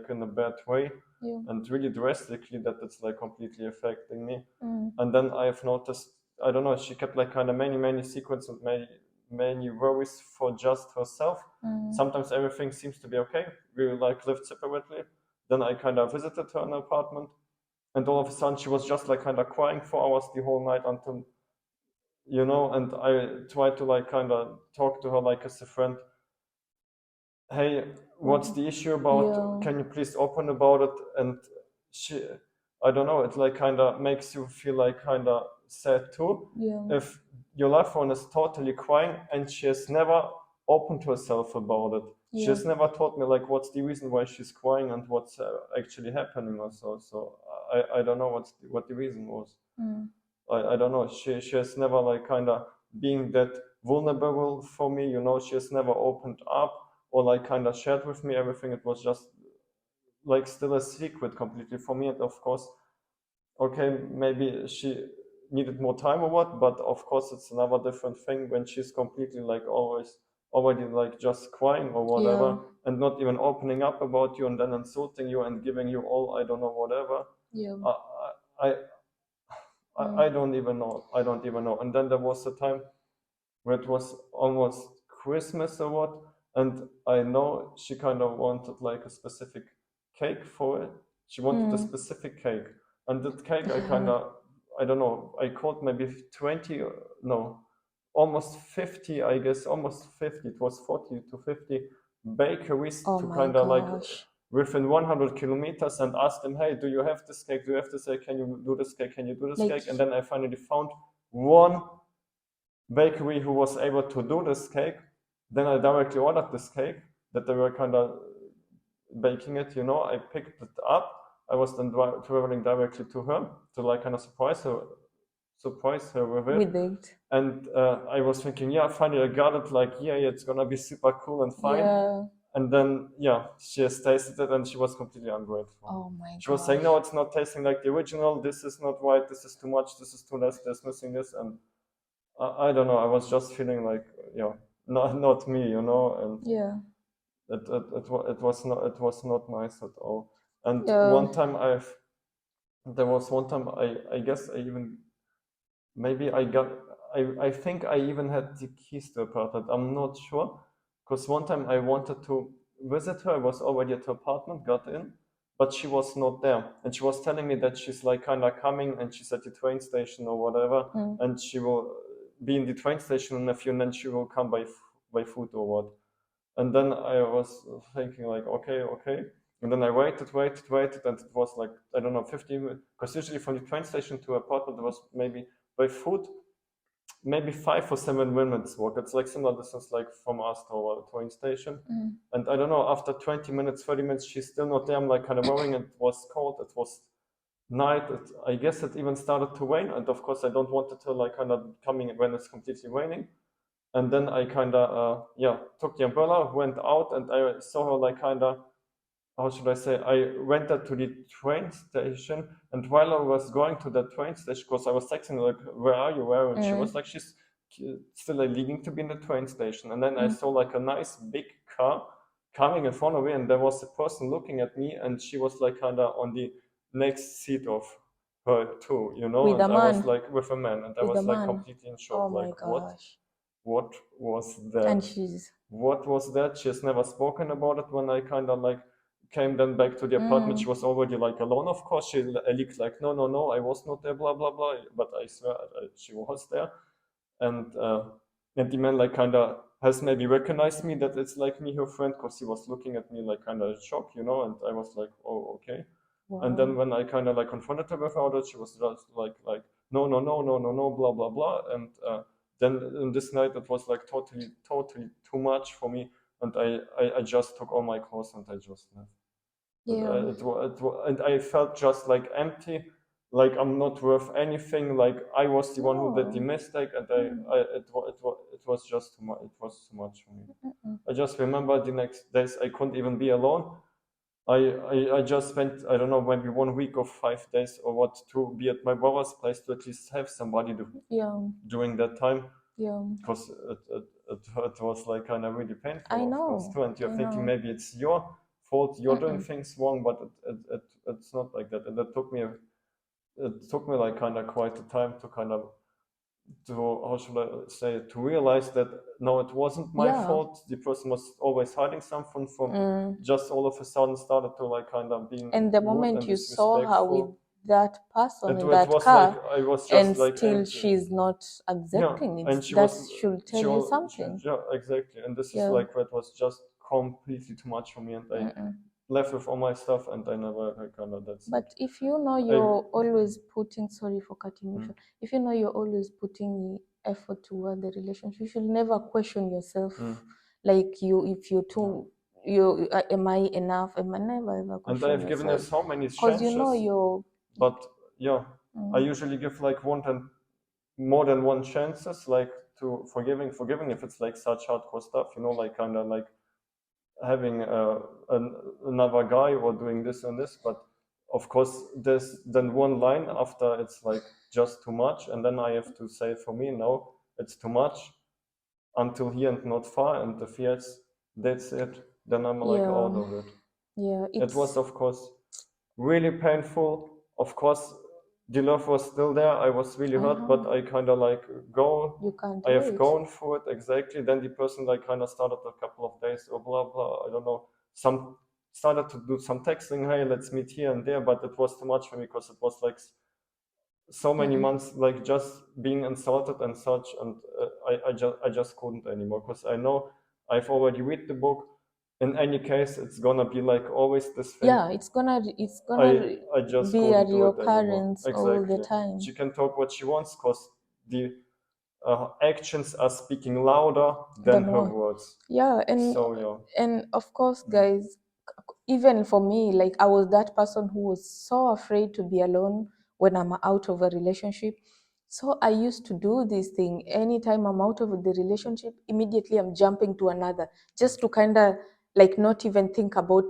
like in a bad way and really drastically that it's like completely affecting me. And then I've noticed, I don't know, she kept like kind of many secrets and many worries for just herself. Sometimes everything seems to be okay. We like lived separately. Then I kind of visited her in her apartment, and all of a sudden she was just like kind of crying for hours the whole night until, you know, and I tried to like kind of talk to her like as a friend. Hey, what's the issue about? Can you please open about it? And she, I don't know, it like kind of makes you feel like kind of sad too. If your loved one is totally crying and she has never opened herself about it. She has never told me like what's the reason why she's crying and what's actually happening or so. So I don't know what the reason was. I don't know. She has never like kind of being that vulnerable for me, you know. She has never opened up or like kind of shared with me everything. It was just like still a secret completely for me. And of course, okay, maybe she needed more time or what, but of course it's another different thing when she's completely like already like just crying or whatever and not even opening up about you and then insulting you and giving you all I don't know whatever. I don't even know. I don't even know. And then there was a time where it was almost Christmas or what, and I know she kind of wanted like a specific cake for it. She wanted a specific cake, and that cake I kind of, I don't know, I called maybe 20, no, almost 50, I guess, almost 50. It was 40 to 50 bakeries to kind of like within 100 kilometers and asked them, hey, do you have this cake? Do you have this cake? Can you do this cake? Can you do this Like, cake? And then I finally found one bakery who was able to do this cake. Then I directly ordered this cake that they were kind of baking it, you know. I picked it up. I was then traveling directly to her to like kind of surprise her with it. with it. And I was thinking, yeah, finally I got it. Like, yeah, it's gonna be super cool and fine. And then, yeah, she has tasted it and she was completely ungrateful. Oh my She was saying, no, it's not tasting like the original. This is not right. This is too much. This is too less. There's missing this. And I don't know. I was just feeling like, yeah, not me, you know. And it was not nice at all. And one time there was one time I guess I even maybe I think I even had the keys to the apartment. I'm not sure. Because one time I wanted to visit her. I was already at her apartment, got in, but she was not there. And she was telling me that she's like kind of coming and she's at the train station or whatever. And she will be in the train station in a few, and then she will come by food or what. And then I was thinking like, okay. And then I waited, and it was like, I don't know, 15 minutes. Because usually from the train station to her apartment, it was maybe by foot, maybe 5 or 7 minutes walk. It's like similar distance like from us to our train station. And I don't know, after 20 minutes, 30 minutes, she's still not there. I'm like kind of worrying. It was cold. It was night. I guess it even started to rain. And of course, I don't want it to like kind of coming when it's completely raining. And then I kind of, took the umbrella, went out, and I saw her like kind of, how should I say, I went to the train station, and while I was going to the train station, because I was texting her, like, where are you, and she was like, she's still like, leaving to be in the train station. And then I saw like a nice big car coming in front of me, and there was a person looking at me, and she was like kind of on the next seat of her too, you know. With and a I was man. like with a man, and I With was a like man. completely in shock. Oh my Like, gosh. what was that? And she's What was that? She has never spoken about it. When I kind of like came then back to the apartment, she was already like alone. Of course, she leaked like, no, I was not there, blah blah blah. But I swear she was there, and the man like kind of has maybe recognized me, that it's like me, her friend, because he was looking at me like kind of shocked, you know. And I was like, oh, okay. wow. And then when I kind of like confronted her about it, she was just like no, blah blah blah. And then in this night it was like totally too much for me, and I just took all my clothes and I just left. And I felt just like empty, like I'm not worth anything, like I was the one who did the mistake, and it was just too much. It was too much for me. I just remember the next days I couldn't even be alone. I just spent, I don't know, maybe 1 week or 5 days or what, to be at my brother's place, to at least have somebody during that time. Because it was like kind of really painful. I know. Of course, too. And you're thinking maybe it's your fault. You're doing things wrong, but it's not like that. And it took me like kind of quite a time to kind of how should I say, to realize that no, it wasn't my fault. The person was always hiding something from just all of a sudden started to like kind of being and the moment you saw her with that person in that was car, like I was just and like still she's not accepting it, and that should tell you something. Yeah, exactly. And this is like that was just completely too much for me, and I left with all my stuff, and I never kind of But if you know you're always putting, sorry for cutting you short, if you know you're always putting effort toward the relationship, you should never question yourself. Like if you're too, am I enough? Am I never ever question And I've given you so many chances. Because you know you're. But yeah, I usually give like more than one chances, like to forgiving if it's like such hardcore stuff, you know, like kind of like having another guy or doing this and this. But of course there's then one line after it's like just too much, and then I have to say for me, no, it's too much until here and not far, and if yes, that's it, then I'm like out of it. It was of course really painful. Of course the love was still there. I was really hurt, but I kind of like I have gone through it, exactly. Then the person like kind of started a couple of days or blah blah, I don't know, started to do some texting, hey, let's meet here and there, but it was too much for me because it was like so many months like just being insulted and such, and I just couldn't anymore, because I know I've already read the book. In any case, it's gonna be like always this thing. Yeah, it's gonna I just be couldn't at do your it anymore. currents all the time. She can talk what she wants, because the actions are speaking louder than her words. Yeah, and of course, guys, even for me, like I was that person who was so afraid to be alone when I'm out of a relationship. So I used to do this thing. Anytime I'm out of the relationship, immediately I'm jumping to another, just to kind of like not even think about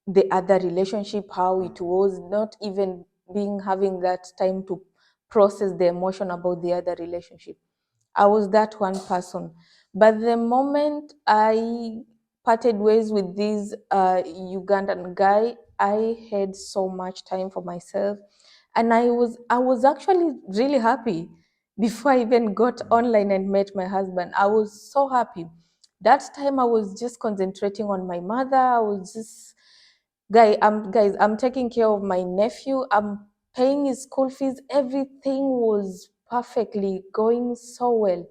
the other relationship, how it was, not even having that time to process the emotion about the other relationship. I was that one person. But the moment I parted ways with this Ugandan guy, I had so much time for myself, and I was actually really happy. Before I even got online and met my husband, I was so happy. That time I was just concentrating on my mother. I was just guys, I'm taking care of my nephew. I'm paying his school fees. Everything was perfectly going so well.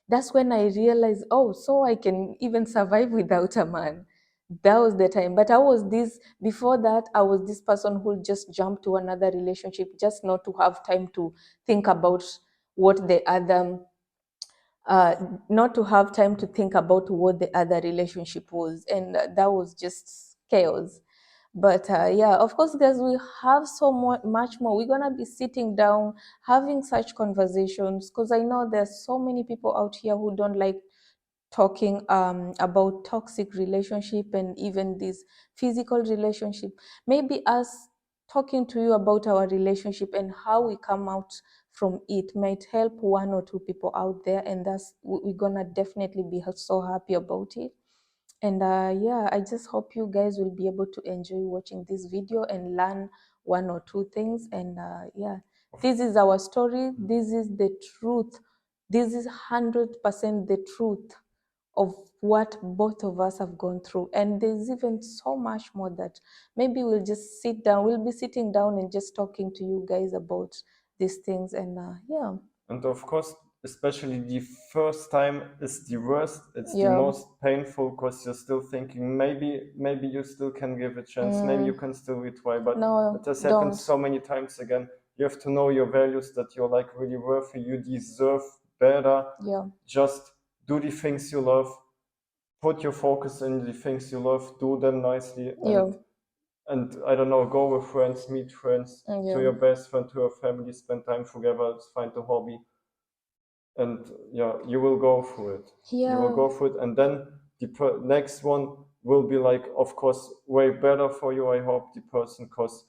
That's when I realized, oh, so I can even survive without a man. That was the time. But before that, I was this person who just jumped to another relationship, just not to have time to think about what the other, not to have time to think about what the other relationship was. And that was just chaos. But yeah, of course, guys, we have much more. We're gonna be sitting down, having such conversations, because I know there's so many people out here who don't like talking about toxic relationship and even this physical relationship. Maybe us talking to you about our relationship and how we come out from it might help one or two people out there, and we're gonna definitely be so happy about it. And yeah, I just hope you guys will be able to enjoy watching this video and learn one or two things. And yeah, this is our story. This is the truth. This is 100% the truth of what both of us have gone through. And there's even so much more that maybe we'll just sit down. We'll be sitting down and just talking to you guys about these things. And yeah. And of course, especially the first time is the worst. It's the most painful, because you're still thinking maybe you still can give a chance. Maybe you can still retry. But it has happened so many times again. You have to know your values, that you're like really worthy. You deserve better. Just do the things you love. Put your focus in the things you love. Do them nicely. And I don't know, go with friends, meet friends, to your best friend, to your family, spend time together, find a hobby. And yeah, you will go through it. You will go through it. And then the next one will be like, of course, way better for you, I hope, the person, because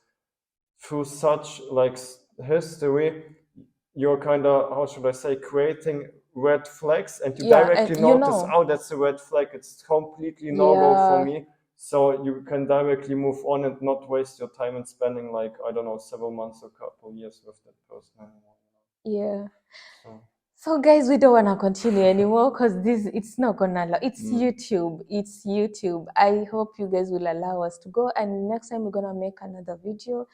through such like history, you're kind of, how should I say, creating red flags, and you directly notice, oh, that's a red flag. It's completely no-go for me. so you can directly move on and not waste your time in spending like, I don't know, several months or couple years with that person anymore. Yeah. So So guys, we don't want to continue anymore because it's not gonna allow. It's YouTube. It's YouTube. I hope you guys will allow us to go, and next time we're gonna make another video.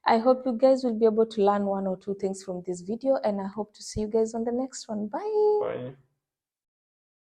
I hope you guys will be able to learn 1 or 2 things from this video, and I hope to see you guys on the next one. Bye. bye.